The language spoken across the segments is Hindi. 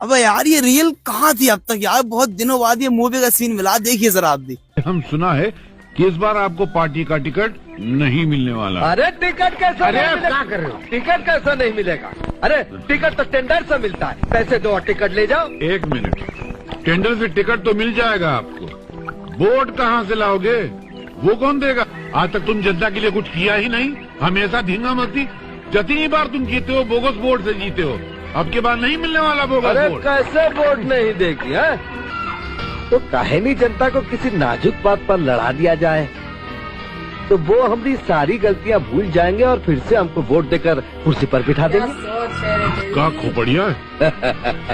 अबे यार ये रियल कहाँ थी अब तक यार, बहुत दिनों बाद ये मूवी का सीन मिला। देखिए जरा आप भी। हम सुना है कि इस बार आपको पार्टी का टिकट नहीं मिलने वाला। अरे टिकट कैसे? अरे क्या कर रहे हो? टिकट कैसे नहीं मिलेगा? अरे टिकट तो टेंडर से मिलता है, पैसे दो और टिकट ले जाओ। एक मिनट, टेंडर से टिकट तो मिल जाएगा आपको, वोट कहाँ से लाओगे? वो कौन देगा? आज तक तुम जनता के लिए कुछ किया ही नहीं, हमेशा धींगा मस्ती। जितनी बार तुम जीते हो बोगस वोट से जीते हो, अब के बाद नहीं मिलने वाला बोगस अरे वोट। कैसे वोट नहीं देगी है? तो काहे नहीं जनता को किसी नाजुक बात पर लड़ा दिया जाए, तो वो हमारी सारी गलतियां भूल जाएंगे और फिर से हमको वोट देकर कुर्सी पर बिठा देंगे। का खोपड़िया है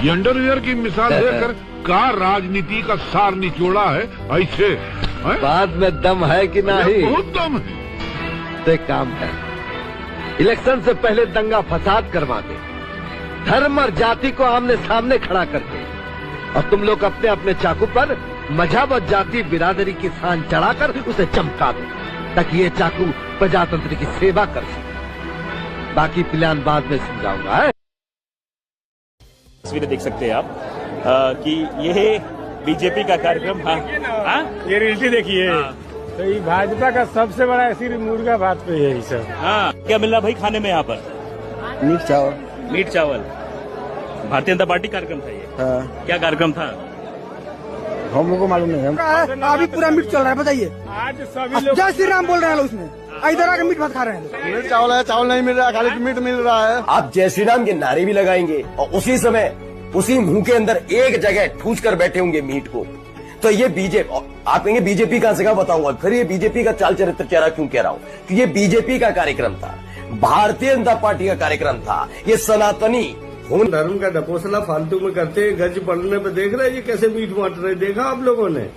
ये अंडरवियर की मिसाल देकर का राजनीति का सार निचोड़ा है ऐसे है? बाद में दम है कि नहीं? बहुत दम है। तो एक काम कर, इलेक्शन से पहले दंगा फसाद करवा दे, धर्म और जाति को आमने सामने खड़ा करके, और तुम लोग अपने अपने चाकू पर मजहब और जाति बिरादरी की शान चढ़ाकर उसे चमका दो, ताकि ये चाकू प्रजातंत्र की सेवा कर सके। बाकी प्लान बाद में समझाऊंगा है? तस्वीरें देख सकते हैं आप कि ये बीजेपी का कार्यक्रम। हाँ, ये रियलिटी देखिए। तो ये भाजपा का सबसे बड़ा ऐसी मुर्गा भात पे है सर। हाँ, क्या मिल रहा भाई खाने में यहाँ पर? मीट चावल। मीट चावल। भारतीय जनता पार्टी कार्यक्रम था ये? हाँ। क्या कार्यक्रम था? हम लोग को मालूम नहीं है। अभी पूरा मीट चल रहा है, बताइए। आज सभी लोग जय श्री राम बोल रहे हैं लोग उसमें, इधर आके मीट भात खा रहे हैं। मीट चावल है, चावल नहीं मिल रहा है, खाली मीट मिल रहा है। आप जय श्री राम के नारे भी लगाएंगे और उसी समय उसी मुंह के अंदर एक जगह ठूस कर बैठे होंगे मीट को। तो ये बीजेपी, आप कहेंगे बीजेपी कहां से का बताऊंगा, फिर ये बीजेपी का चाल चरित्र चेहरा क्यों कह रहा हूं कि ये बीजेपी का कार्यक्रम था, भारतीय जनता पार्टी का कार्यक्रम था। ये सनातनी धर्म का ढकोसला फालतू में करते हैं। गज पड़ने पे देख रहे हैं ये कैसे मीट बांट रहे, देखा आप लोगों ने?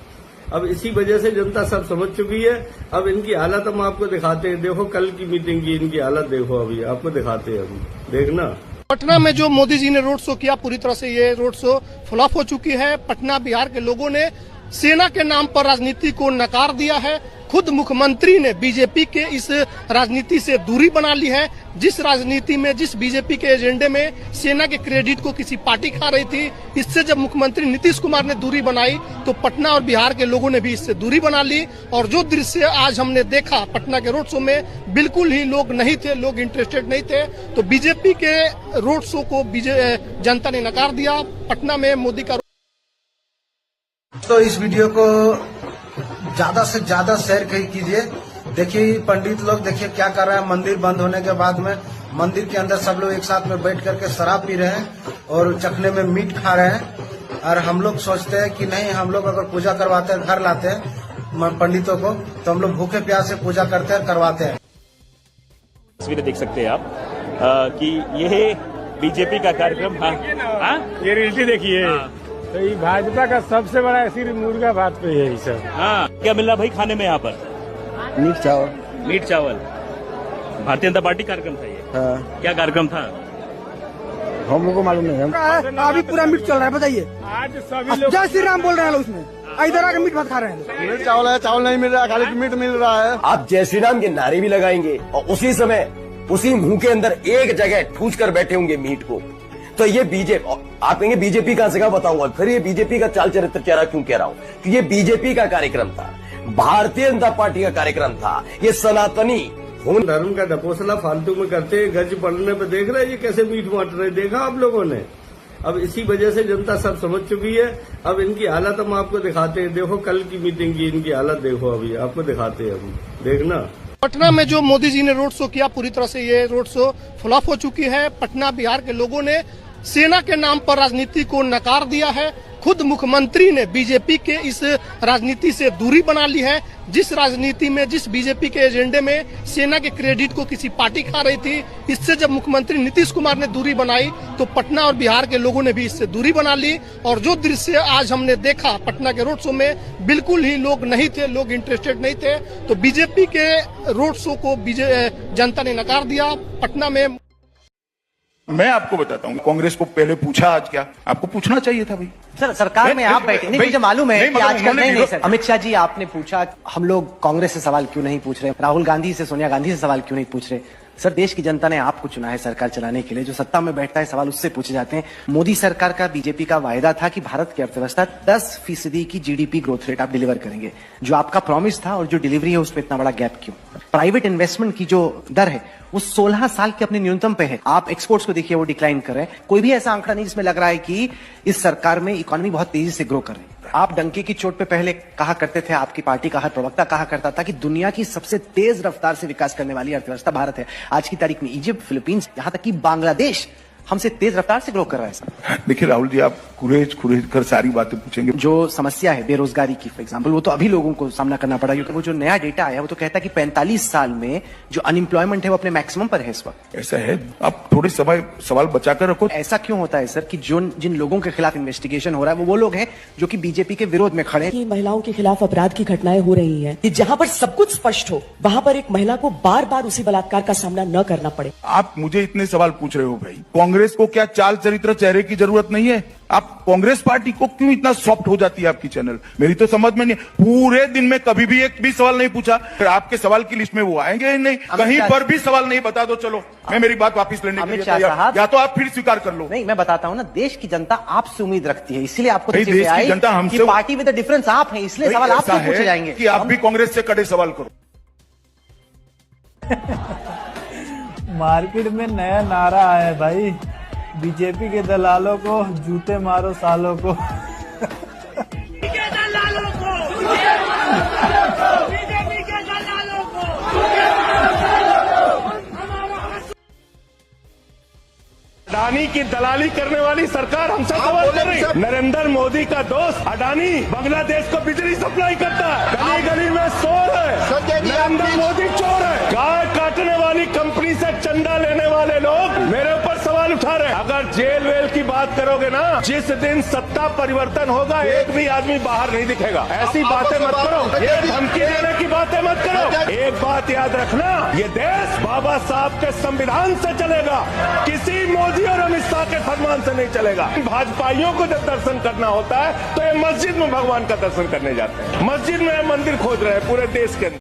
अब इसी वजह से जनता सब समझ चुकी है। अब इनकी हालत हम आपको दिखाते हैं। देखो कल की मीटिंग की इनकी हालत देखो, अभी आपको दिखाते हैं, अभी देखना। पटना में जो मोदी जी ने रोड शो किया, पूरी तरह से ये रोड शो फ्लॉप हो चुकी है। पटना बिहार के लोगों ने सेना के नाम पर राजनीति को नकार दिया है। खुद मुख्यमंत्री ने बीजेपी के इस राजनीति से दूरी बना ली है। जिस राजनीति में, जिस बीजेपी के एजेंडे में सेना के क्रेडिट को किसी पार्टी खा रही थी, इससे जब मुख्यमंत्री नीतीश कुमार ने दूरी बनाई तो पटना और बिहार के लोगों ने भी इससे दूरी बना ली। और जो दृश्य आज हमने देखा पटना के रोड शो में, बिल्कुल ही लोग नहीं थे, लोग इंटरेस्टेड नहीं थे। तो बीजेपी के रोड शो को जनता ने नकार दिया। पटना में मोदी का तो इस वीडियो को ज्यादा से ज्यादा शेयर कीजिए। देखिए पंडित लोग देखिए क्या कर रहे हैं। मंदिर बंद होने के बाद में मंदिर के अंदर सब लोग एक साथ में बैठ करके शराब पी रहे हैं और चखने में मीट खा रहे हैं। और हम लोग सोचते हैं कि नहीं, हम लोग अगर पूजा करवाते हैं, घर लाते हैं पंडितों को, तो हम लोग भूखे प्यास से पूजा करते हैं, करवाते हैं। तस्वीरें देख सकते हैं आप कि ये बीजेपी का कार्यक्रम। हाँ, ये रियलिटी देखिए। तो ये भाजपा का सबसे बड़ा ऐसी मुर्गा भात पे है सर। हाँ, क्या मिल रहा भाई खाने में यहाँ पर? मीट चावल। मीट चावल। भारतीय जनता पार्टी कार्यक्रम था ये? हाँ। क्या कार्यक्रम था? हम लोग को मालूम नहीं है। अभी पूरा मीट चल रहा है, बताइए। आज सभी लोग जय श्री राम बोल रहे हैं लोग उसमें, इधर आके मीट भात खा रहे हैं। मीट चावल है, चावल नहीं मिल रहा है, खाली मीट मिल रहा है। आप जय श्री राम के नारे भी लगाएंगे और उसी समय उसी मुंह के अंदर एक जगह ठूस कर बैठे होंगे मीट को। तो ये बीजेपी, आप कहेंगे बीजेपी कहां से का बताऊंगा, फिर ये बीजेपी का चाल चरित्र चेहरा क्यों कह रहा हूं कि ये बीजेपी का कार्यक्रम था, भारतीय जनता पार्टी का कार्यक्रम था। ये सनातनी धर्म का ढकोसला फालतू में करते हैं। गज पड़ने पे देख रहे हैं ये कैसे मीट बांट रहे, देखा आप लोगों ने? अब इसी वजह से जनता सब समझ चुकी है। अब इनकी हालत हम आपको दिखाते हैं। देखो कल की मीटिंग की इनकी हालत देखो, अभी आपको दिखाते हैं, अभी देखना। पटना में जो मोदी जी ने रोड शो किया, पूरी तरह से ये रोड शो फ्लॉप हो चुकी है। पटना बिहार के लोगों ने सेना के नाम पर राजनीति को नकार दिया है। खुद मुख्यमंत्री ने बीजेपी के इस राजनीति से दूरी बना ली है। जिस राजनीति में, जिस बीजेपी के एजेंडे में सेना के क्रेडिट को किसी पार्टी खा रही थी, इससे जब मुख्यमंत्री नीतीश कुमार ने दूरी बनाई तो पटना और बिहार के लोगों ने भी इससे दूरी बना ली। और जो दृश्य आज हमने देखा पटना के रोड शो में, बिल्कुल ही लोग नहीं थे, लोग इंटरेस्टेड नहीं थे। तो बीजेपी के रोड शो को जनता ने नकार दिया। पटना में मैं आपको बताता हूँ, कांग्रेस को पहले पूछा आज क्या, आपको पूछना चाहिए था भाई। सर सरकार में आप बैठे नहीं, मुझे मालूम है कि आजकल नहीं सर। अमित शाह जी आपने पूछा, हम लोग कांग्रेस से सवाल क्यों नहीं पूछ रहे, राहुल गांधी से, सोनिया गांधी से सवाल क्यों नहीं पूछ रहे, सर, देश की जनता ने आपको चुना है सरकार चलाने के लिए। जो सत्ता में बैठता है सवाल उससे पूछे जाते हैं। मोदी सरकार का, बीजेपी का वायदा था कि भारत की अर्थव्यवस्था 10% की जीडीपी ग्रोथ रेट आप डिलीवर करेंगे। जो आपका प्रॉमिस था और जो डिलीवरी है उस पर इतना बड़ा गैप क्यों? प्राइवेट इन्वेस्टमेंट की जो दर है वो 16 साल के अपने न्यूनतम पे है। आप एक्सपोर्ट्स को देखिए, वो डिक्लाइन कर रहे हैं। कोई भी ऐसा आंकड़ा नहीं जिसमें लग रहा है कि इस सरकार में इकोनॉमी बहुत तेजी से ग्रो कर रही है। आप डंके की चोट पे पहले कहा करते थे, आपकी पार्टी का हर प्रवक्ता कहा करता था कि दुनिया की सबसे तेज रफ्तार से विकास करने वाली अर्थव्यवस्था भारत है। आज की तारीख में इजिप्ट, फिलीपींस, यहां तक कि बांग्लादेश हमसे तेज रफ्तार से ग्रो कर रहा है सर। देखिए राहुल जी, आप कुरेज कर सारी बातें पूछेंगे। जो समस्या है बेरोजगारी की फॉर एग्जांपल, वो तो अभी लोगों को सामना करना पड़ा, क्योंकि वो जो नया डेटा आया वो तो कहता है कि 45 साल में जो अनएम्प्लॉयमेंट है वो अपने मैक्सिमम पर है इस वक्त। ऐसा है, आप थोड़े सवाल बचाकर रखो। ऐसा क्यों होता है सर कि जिन लोगों के खिलाफ इन्वेस्टिगेशन हो रहा है वो लोग हैं जो कि बीजेपी के विरोध में खड़े हैं? महिलाओं के खिलाफ अपराध की घटनाएं हो रही हैं, जहां पर सब कुछ स्पष्ट हो, वहां पर एक महिला को बार बार उसी बलात्कार का सामना न करना पड़े। आप मुझे इतने सवाल पूछ रहे हो भाई, कांग्रेस को क्या चाल चरित्र चेहरे की जरूरत नहीं है? आप कांग्रेस पार्टी को क्यों इतना सॉफ्ट हो जाती है आपकी चैनल? मेरी तो समझ में नहीं। पूरे दिन में कभी भी एक भी सवाल नहीं पूछा, फिर आपके सवाल की लिस्ट में वो आएंगे ही नहीं। कहीं पर भी सवाल नहीं, बता दो। चलो मैं मेरी बात वापस लेने के लिए तैयार, या तो आप फिर स्वीकार कर लो। नहीं, मैं बताता हूं ना, देश की जनता आपसे उम्मीद रखती है, इसलिए आपको देश की जनता हमसे, पार्टी विद द डिफरेंस आप हैं, इसलिए सवाल आपसे पूछे जाएंगे कि आप भी कांग्रेस से कड़े सवाल करो। मार्केट में नया नारा आया है भाई, बीजेपी के दलालों को जूते मारो सालों को। अडानी की दलाली करने वाली सरकार हमसे सवाल कर रही है। नरेंद्र मोदी का दोस्त अडानी बांग्लादेश को बिजली सप्लाई करता है, गली गली में शोर है। नरेंद्र मोदी चोर है। गाय काटने वाली कंपनी से चंदा लेने वाले लोग मेरे ऊपर सवाल उठा रहे हैं। अगर जेल वेल की बात करोगे ना, जिस दिन सत्ता परिवर्तन होगा एक भी आदमी बाहर नहीं दिखेगा। ऐसी बातें मत करो, ये धमकी देने की बातें मत करो। एक बात याद रखना, ये देश बाबा साहब के संविधान से चलेगा, किसी मोदी और अमित शाह के फरमान से नहीं चलेगा। भाजपाइयों को जब दर्शन करना होता है तो ये मस्जिद में भगवान का दर्शन करने जाते हैं। मस्जिद में मंदिर खोज रहे हैं पूरे देश के अंदर।